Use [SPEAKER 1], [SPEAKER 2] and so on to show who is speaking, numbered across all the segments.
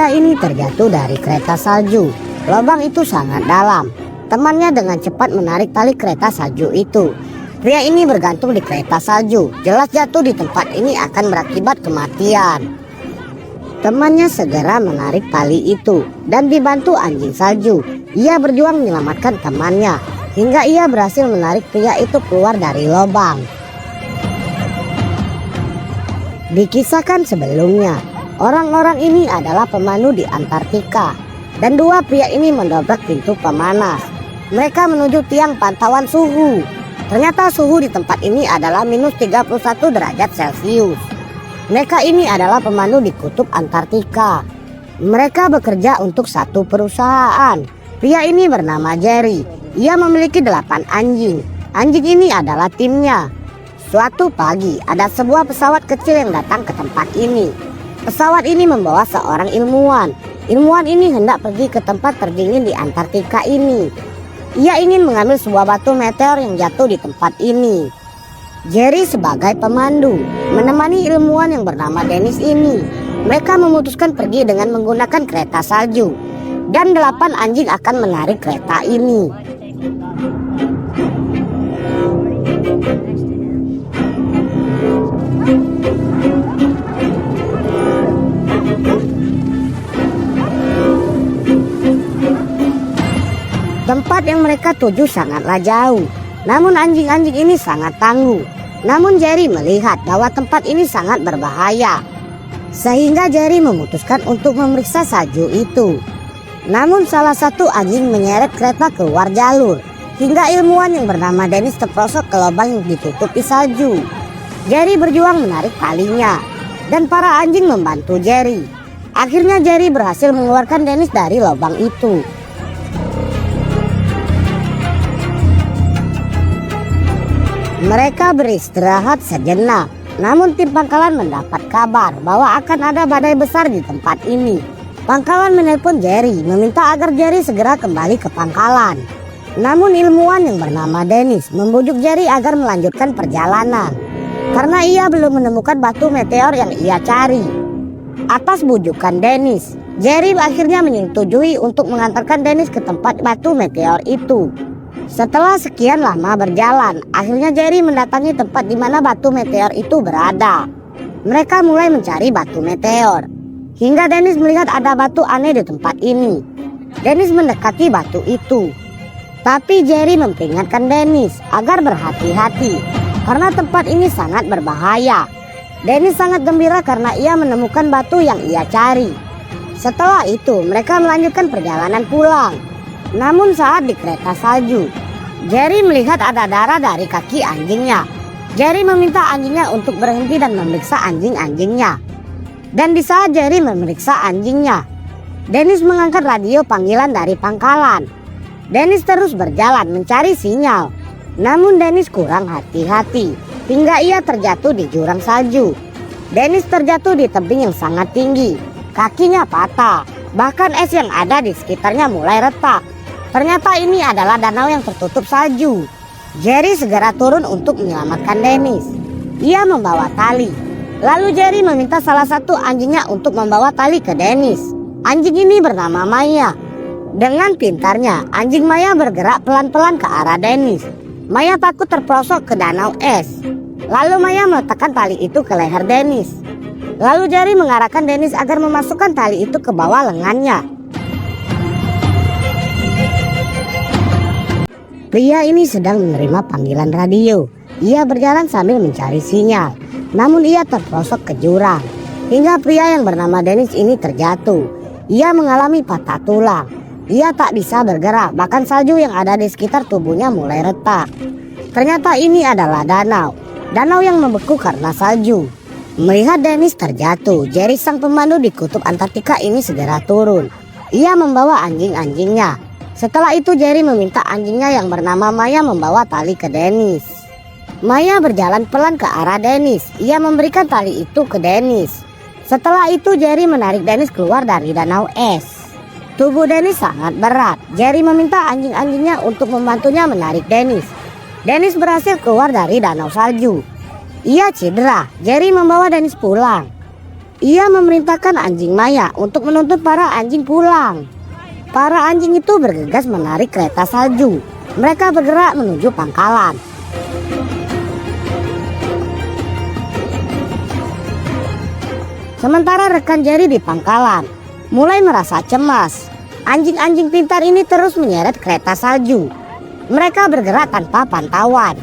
[SPEAKER 1] Pria ini terjatuh dari kereta salju. Lubang itu sangat dalam. Temannya dengan cepat menarik tali kereta salju itu. Pria ini bergantung di kereta salju. Jelas jatuh di tempat ini akan berakibat kematian. Temannya segera menarik tali itu dan dibantu anjing salju. Ia berjuang menyelamatkan temannya hingga ia berhasil menarik pria itu keluar dari lubang. Dikisahkan sebelumnya, orang-orang ini adalah pemandu di Antartika dan dua pria ini mendobrak pintu pemanas. Mereka menuju tiang pantauan suhu. Ternyata suhu di tempat ini adalah minus 31 derajat Celcius. Mereka ini adalah pemandu di kutub Antartika. Mereka bekerja untuk satu perusahaan. Pria ini bernama Jerry. Ia memiliki 8 anjing. Anjing ini adalah timnya. Suatu pagi ada sebuah pesawat kecil yang datang ke tempat ini. Pesawat ini membawa seorang ilmuwan. Ilmuwan ini hendak pergi ke tempat terdingin di Antartika ini. Ia ingin mengambil sebuah batu meteor yang jatuh di tempat ini. Jerry sebagai pemandu menemani ilmuwan yang bernama Dennis ini. Mereka memutuskan pergi dengan menggunakan kereta salju. Dan 8 anjing akan menarik kereta ini. Tempat yang mereka tuju sangatlah jauh. Namun anjing-anjing ini sangat tangguh. Namun Jerry melihat bahwa tempat ini sangat berbahaya. Sehingga Jerry memutuskan untuk memeriksa salju itu. Namun salah satu anjing menyeret kereta keluar jalur. Hingga ilmuwan yang bernama Dennis terperosok ke lubang yang ditutupi salju. Jerry berjuang menarik talinya. Dan para anjing membantu Jerry. Akhirnya Jerry berhasil mengeluarkan Dennis dari lubang itu. Mereka beristirahat sejenak. Namun tim pangkalan mendapat kabar bahwa akan ada badai besar di tempat ini. Pangkalan menelpon Jerry meminta agar Jerry segera kembali ke pangkalan. Namun ilmuwan yang bernama Dennis membujuk Jerry agar melanjutkan perjalanan. Karena ia belum menemukan batu meteor yang ia cari. Atas bujukan Dennis, Jerry akhirnya menyetujui untuk mengantarkan Dennis ke tempat batu meteor itu. Setelah sekian lama berjalan, akhirnya Jerry mendatangi tempat di mana batu meteor itu berada. Mereka mulai mencari batu meteor. Hingga Dennis melihat ada batu aneh di tempat ini. Dennis mendekati batu itu. Tapi Jerry memperingatkan Dennis agar berhati-hati karena tempat ini sangat berbahaya. Dennis sangat gembira karena ia menemukan batu yang ia cari. Setelah itu mereka melanjutkan perjalanan pulang. Namun saat di kereta salju, Jerry melihat ada darah dari kaki anjingnya. Jerry meminta anjingnya untuk berhenti dan memeriksa anjing-anjingnya. Dan di saat Jerry memeriksa anjingnya, Dennis mengangkat radio panggilan dari pangkalan. Dennis terus berjalan mencari sinyal. Namun Dennis kurang hati-hati hingga ia terjatuh di jurang salju. Dennis terjatuh di tebing yang sangat tinggi. Kakinya patah. Bahkan es yang ada di sekitarnya mulai retak. Ternyata ini adalah danau yang tertutup salju. Jerry segera turun untuk menyelamatkan Dennis. Ia membawa tali. Lalu Jerry meminta salah satu anjingnya untuk membawa tali ke Dennis. Anjing ini bernama Maya. Dengan pintarnya, anjing Maya bergerak pelan-pelan ke arah Dennis. Maya takut terperosok ke danau es. Lalu Maya meletakkan tali itu ke leher Dennis. Lalu Jerry mengarahkan Dennis agar memasukkan tali itu ke bawah lengannya. Pria ini sedang menerima panggilan radio. Ia berjalan sambil mencari sinyal. Namun ia terperosok ke jurang. Hingga pria yang bernama Dennis ini terjatuh. Ia mengalami patah tulang. Ia tak bisa bergerak. Bahkan salju yang ada di sekitar tubuhnya mulai retak. Ternyata ini adalah danau. Danau yang membeku karena salju. Melihat Dennis terjatuh, Jerry sang pemandu di kutub Antartika ini segera turun. Ia membawa anjing-anjingnya. Setelah itu Jerry meminta anjingnya yang bernama Maya membawa tali ke Dennis. Maya berjalan pelan ke arah Dennis. Ia memberikan tali itu ke Dennis. Setelah itu Jerry menarik Dennis keluar dari danau es. Tubuh Dennis sangat berat. Jerry meminta anjing-anjingnya untuk membantunya menarik Dennis. Dennis berhasil keluar dari danau salju. Ia cedera. Jerry membawa Dennis pulang. Ia memerintahkan anjing Maya untuk menuntut para anjing pulang. Para anjing itu bergegas menarik kereta salju. Mereka bergerak menuju pangkalan. Sementara rekan Jerry di pangkalan mulai merasa cemas. Anjing-anjing pintar ini terus menyeret kereta salju. Mereka bergerak tanpa pantauan.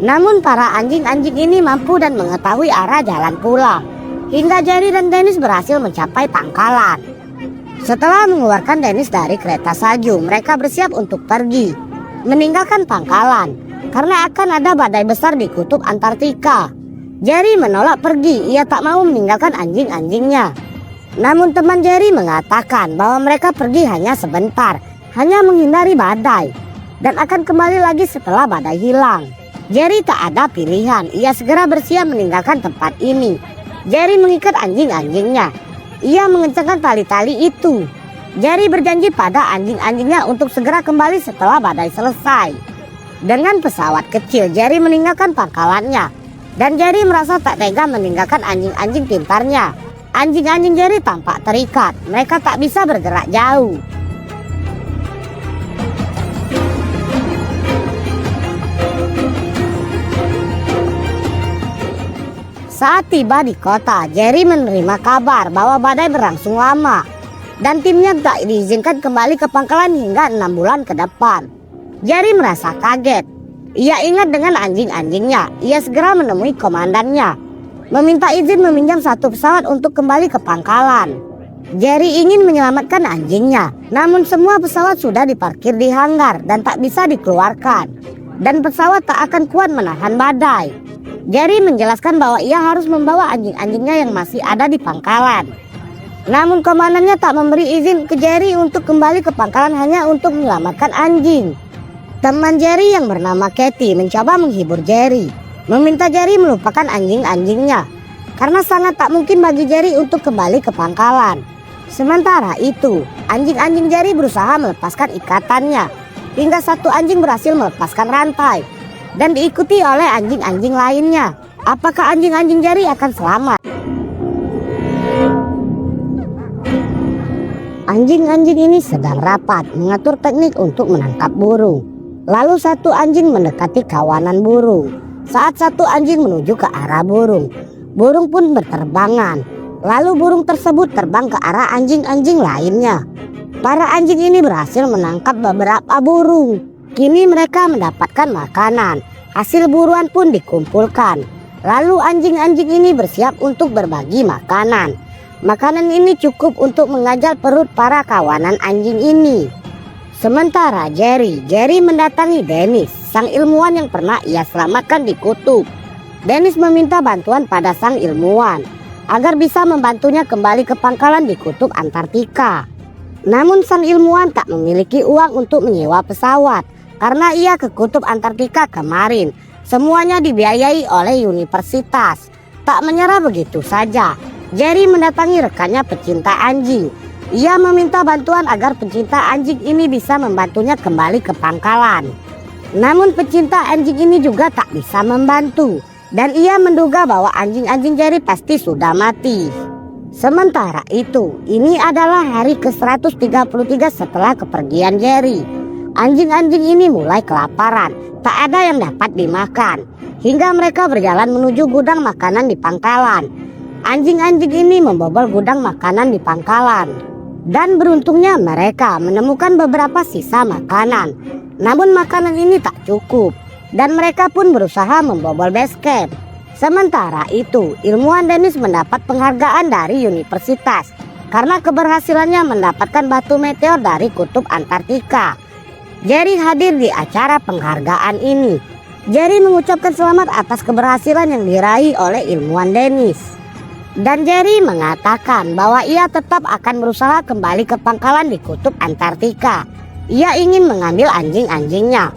[SPEAKER 1] Namun para anjing-anjing ini mampu dan mengetahui arah jalan pulang. Hingga Jerry dan Dennis berhasil mencapai pangkalan. Setelah mengeluarkan Dennis dari kereta salju, mereka bersiap untuk pergi, meninggalkan pangkalan, karena akan ada badai besar di kutub Antartika. Jerry menolak pergi, ia tak mau meninggalkan anjing-anjingnya. Namun teman Jerry mengatakan bahwa mereka pergi hanya sebentar, hanya menghindari badai, dan akan kembali lagi setelah badai hilang. Jerry tak ada pilihan, ia segera bersiap meninggalkan tempat ini. Jerry mengikat anjing-anjingnya. Ia mengencangkan tali-tali itu. Jerry berjanji pada anjing-anjingnya untuk segera kembali setelah badai selesai. Dengan pesawat kecil, Jerry meninggalkan pangkalannya. Dan Jerry merasa tak tega meninggalkan anjing-anjing pintarnya. Anjing-anjing Jerry tampak terikat, mereka tak bisa bergerak jauh. Saat tiba di kota, Jerry menerima kabar bahwa badai berlangsung lama dan timnya tak diizinkan kembali ke pangkalan hingga 6 bulan ke depan. Jerry merasa kaget. Ia ingat dengan anjing-anjingnya. Ia segera menemui komandannya, meminta izin meminjam satu pesawat untuk kembali ke pangkalan. Jerry ingin menyelamatkan anjingnya, namun semua pesawat sudah diparkir di hanggar dan tak bisa dikeluarkan. Dan pesawat tak akan kuat menahan badai. Jerry menjelaskan bahwa ia harus membawa anjing-anjingnya yang masih ada di pangkalan. Namun komandannya tak memberi izin ke Jerry untuk kembali ke pangkalan hanya untuk menyelamatkan anjing. Teman Jerry yang bernama Katie mencoba menghibur Jerry, meminta Jerry melupakan anjing-anjingnya, karena sangat tak mungkin bagi Jerry untuk kembali ke pangkalan. Sementara itu, anjing-anjing Jerry berusaha melepaskan ikatannya, hingga satu anjing berhasil melepaskan rantai, dan diikuti oleh anjing-anjing lainnya. Apakah anjing-anjing Jerry akan selamat? Anjing-anjing ini sedang rapat mengatur teknik untuk menangkap burung. Lalu satu anjing mendekati kawanan burung. Saat satu anjing menuju ke arah burung, burung pun berterbangan. Lalu burung tersebut terbang ke arah anjing-anjing lainnya. Para anjing ini berhasil menangkap beberapa burung. Kini mereka mendapatkan makanan. Hasil buruan pun dikumpulkan. Lalu anjing-anjing ini bersiap untuk berbagi makanan. Makanan ini cukup untuk mengajal perut para kawanan anjing ini. Sementara Jerry mendatangi Dennis, sang ilmuwan yang pernah ia selamatkan di kutub. Dennis meminta bantuan pada sang ilmuwan agar bisa membantunya kembali ke pangkalan di kutub Antartika. Namun sang ilmuwan tak memiliki uang untuk menyewa pesawat karena ia ke kutub Antartika kemarin. Semuanya dibiayai oleh universitas. Tak menyerah begitu saja, Jerry mendatangi rekannya pecinta anjing. Ia meminta bantuan agar pecinta anjing ini bisa membantunya kembali ke pangkalan. Namun pecinta anjing ini juga tak bisa membantu, dan ia menduga bahwa anjing-anjing Jerry pasti sudah mati. Sementara itu, ini adalah hari ke-133 setelah kepergian Jerry. Anjing-anjing ini mulai kelaparan, tak ada yang dapat dimakan, hingga mereka berjalan menuju gudang makanan di pangkalan. Anjing-anjing ini membobol gudang makanan di pangkalan. Dan beruntungnya mereka menemukan beberapa sisa makanan. Namun makanan ini tak cukup, dan mereka pun berusaha membobol base camp. Sementara itu, ilmuwan Dennis mendapat penghargaan dari universitas karena keberhasilannya mendapatkan batu meteor dari kutub Antartika. Jerry hadir di acara penghargaan ini. Jerry mengucapkan selamat atas keberhasilan yang diraih oleh ilmuwan Dennis. Dan Jerry mengatakan bahwa ia tetap akan berusaha kembali ke pangkalan di kutub Antartika. Ia ingin mengambil anjing-anjingnya.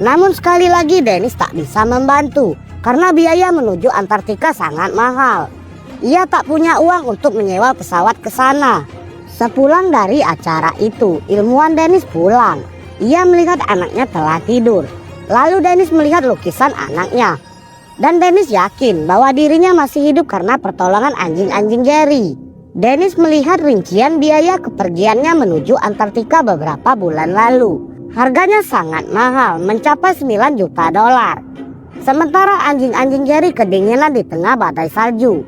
[SPEAKER 1] Namun sekali lagi Dennis tak bisa membantu karena biaya menuju Antartika sangat mahal. Ia tak punya uang untuk menyewa pesawat ke sana. Sepulang dari acara itu, ilmuwan Dennis pulang. Ia melihat anaknya telah tidur. Lalu Dennis melihat lukisan anaknya. Dan Dennis yakin bahwa dirinya masih hidup karena pertolongan anjing-anjing Jerry. Dennis melihat rincian biaya kepergiannya menuju Antartika beberapa bulan lalu. Harganya sangat mahal, mencapai 9 juta dolar. Sementara anjing-anjing Jerry kedinginan di tengah badai salju.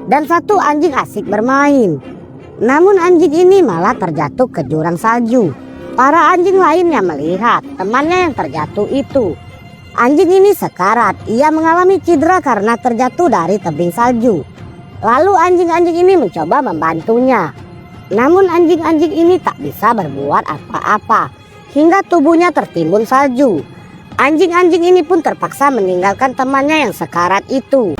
[SPEAKER 1] Dan satu anjing asik bermain. Namun anjing ini malah terjatuh ke jurang salju. Para anjing lainnya melihat temannya yang terjatuh itu. Anjing ini sekarat, ia mengalami cedera karena terjatuh dari tebing salju. Lalu anjing-anjing ini mencoba membantunya. Namun anjing-anjing ini tak bisa berbuat apa-apa hingga tubuhnya tertimbun salju. Anjing-anjing ini pun terpaksa meninggalkan temannya yang sekarat itu.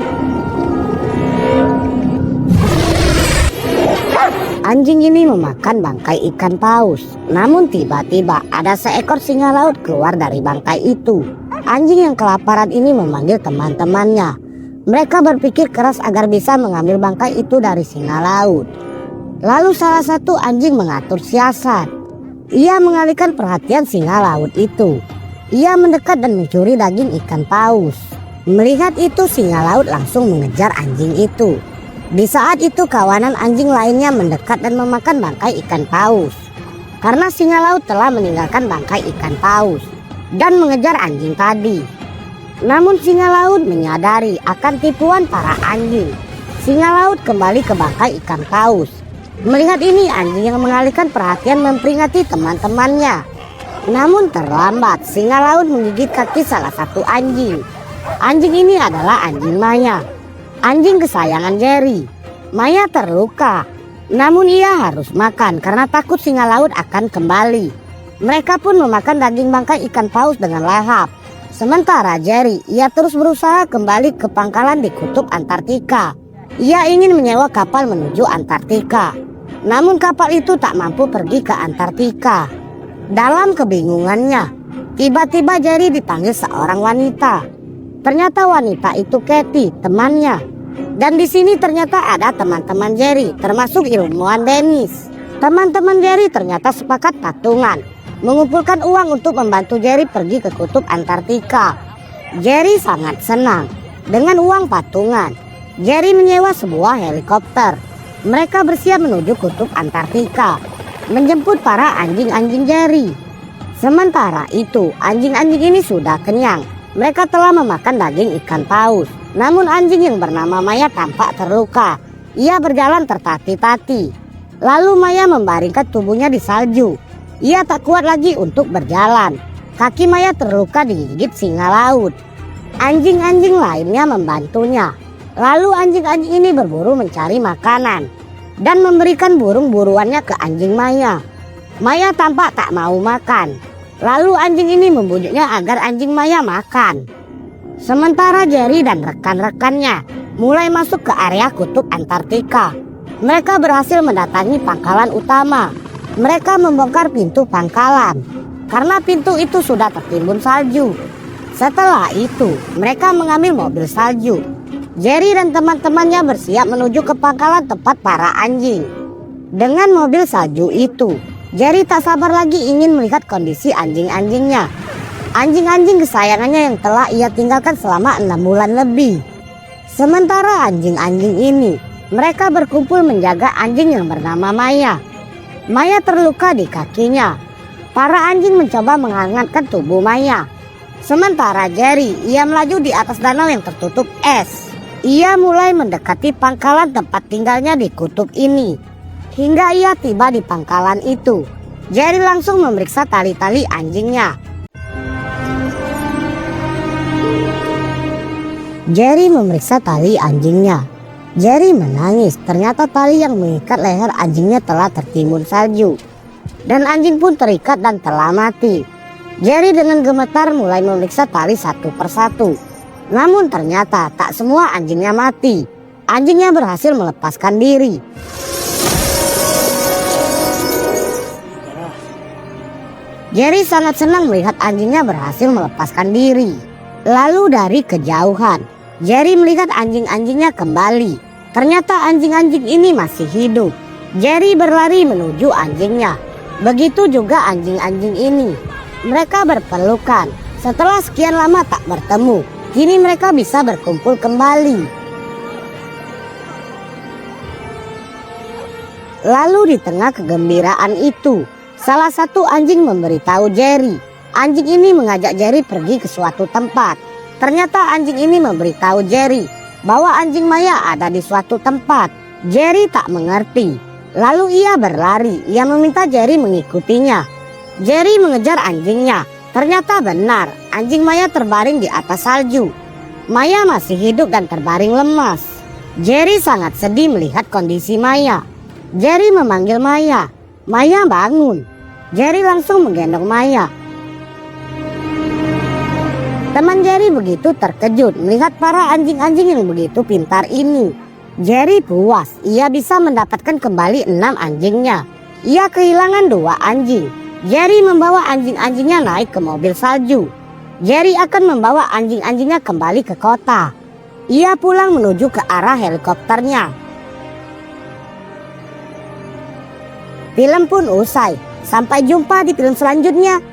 [SPEAKER 1] Anjing ini memakan bangkai ikan paus. Namun tiba-tiba ada seekor singa laut keluar dari bangkai itu. Anjing yang kelaparan ini memanggil teman-temannya. Mereka berpikir keras agar bisa mengambil bangkai itu dari singa laut. Lalu salah satu anjing mengatur siasat. Ia mengalihkan perhatian singa laut itu. Ia mendekat dan mencuri daging ikan paus. Melihat itu singa laut langsung mengejar anjing itu. Di saat itu kawanan anjing lainnya mendekat dan memakan bangkai ikan paus. Karena singa laut telah meninggalkan bangkai ikan paus dan mengejar anjing tadi. Namun singa laut menyadari akan tipuan para anjing. Singa laut kembali ke bangkai ikan paus. Melihat ini anjing yang mengalihkan perhatian memperingati teman-temannya. Namun terlambat, singa laut menggigit kaki salah satu anjing. Anjing ini adalah anjing Maya, anjing kesayangan Jerry. Maya terluka, namun ia harus makan karena takut singa laut akan kembali. Mereka pun memakan daging bangkai ikan paus dengan lahap. Sementara Jerry, ia terus berusaha kembali ke pangkalan di kutub Antartika. Ia ingin menyewa kapal menuju Antartika. Namun kapal itu tak mampu pergi ke Antartika. Dalam kebingungannya, tiba-tiba Jerry dipanggil seorang wanita. Ternyata wanita itu Katie, temannya. Dan di sini ternyata ada teman-teman Jerry, termasuk ilmuwan Dennis. Teman-teman Jerry ternyata sepakat patungan mengumpulkan uang untuk membantu Jerry pergi ke kutub Antartika. Jerry sangat senang dengan uang patungan. Jerry menyewa sebuah helikopter. Mereka bersiap menuju kutub Antartika, menjemput para anjing-anjing Jerry. Sementara itu, anjing-anjing ini sudah kenyang. Mereka telah memakan daging ikan paus. Namun anjing yang bernama Maya tampak terluka. Ia berjalan tertati-tati. Lalu Maya membaringkan tubuhnya di salju. Ia tak kuat lagi untuk berjalan. Kaki Maya terluka digigit singa laut. Anjing-anjing lainnya membantunya. Lalu anjing-anjing ini berburu mencari makanan dan memberikan burung-buruannya ke anjing Maya. Maya tampak tak mau makan. Lalu anjing ini membujuknya agar anjing Maya makan. Sementara Jerry dan rekan-rekannya mulai masuk ke area kutub Antartika. Mereka berhasil mendatangi pangkalan utama. Mereka membongkar pintu pangkalan karena pintu itu sudah tertimbun salju. Setelah itu, mereka mengambil mobil salju. Jerry dan teman-temannya bersiap menuju ke pangkalan tempat para anjing. Dengan mobil salju itu, Jerry tak sabar lagi ingin melihat kondisi anjing-anjingnya. Anjing-anjing kesayangannya yang telah ia tinggalkan selama 6 bulan lebih. Sementara anjing-anjing ini, mereka berkumpul menjaga anjing yang bernama Maya. Maya terluka di kakinya. Para anjing mencoba menghangatkan tubuh Maya. Sementara Jerry, ia melaju di atas danau yang tertutup es. Ia mulai mendekati pangkalan tempat tinggalnya di kutub ini. Hingga ia tiba di pangkalan itu, Jerry langsung memeriksa tali-tali anjingnya. Jerry memeriksa tali anjingnya. Jerry menangis, ternyata tali yang mengikat leher anjingnya telah tertimbun salju. Dan anjing pun terikat dan telah mati. Jerry dengan gemetar mulai memeriksa tali satu persatu. Namun ternyata tak semua anjingnya mati. Anjingnya berhasil melepaskan diri. Jerry sangat senang melihat anjingnya berhasil melepaskan diri. Lalu dari kejauhan, Jerry melihat anjing-anjingnya kembali. Ternyata anjing-anjing ini masih hidup. Jerry berlari menuju anjingnya. Begitu juga anjing-anjing ini. Mereka berpelukan. Setelah sekian lama tak bertemu, Kini mereka bisa berkumpul kembali. Lalu di tengah kegembiraan itu, salah satu anjing memberitahu Jerry. Anjing ini mengajak Jerry pergi ke suatu tempat. Ternyata anjing ini memberitahu Jerry bahwa anjing Maya ada di suatu tempat. Jerry tak mengerti. Lalu ia berlari. Ia meminta Jerry mengikutinya. Jerry mengejar anjingnya. Ternyata benar, anjing Maya terbaring di atas salju. Maya masih hidup dan terbaring lemas. Jerry sangat sedih melihat kondisi Maya. Jerry memanggil Maya. Maya bangun. Jerry langsung menggendong Maya. Teman Jerry begitu terkejut melihat para anjing-anjing yang begitu pintar ini. Jerry puas, ia bisa mendapatkan kembali 6 anjingnya. Ia kehilangan 2 anjing. Jerry membawa anjing-anjingnya naik ke mobil salju. Jerry akan membawa anjing-anjingnya kembali ke kota. Ia pulang menuju ke arah helikopternya. Film pun usai. Sampai jumpa di film selanjutnya.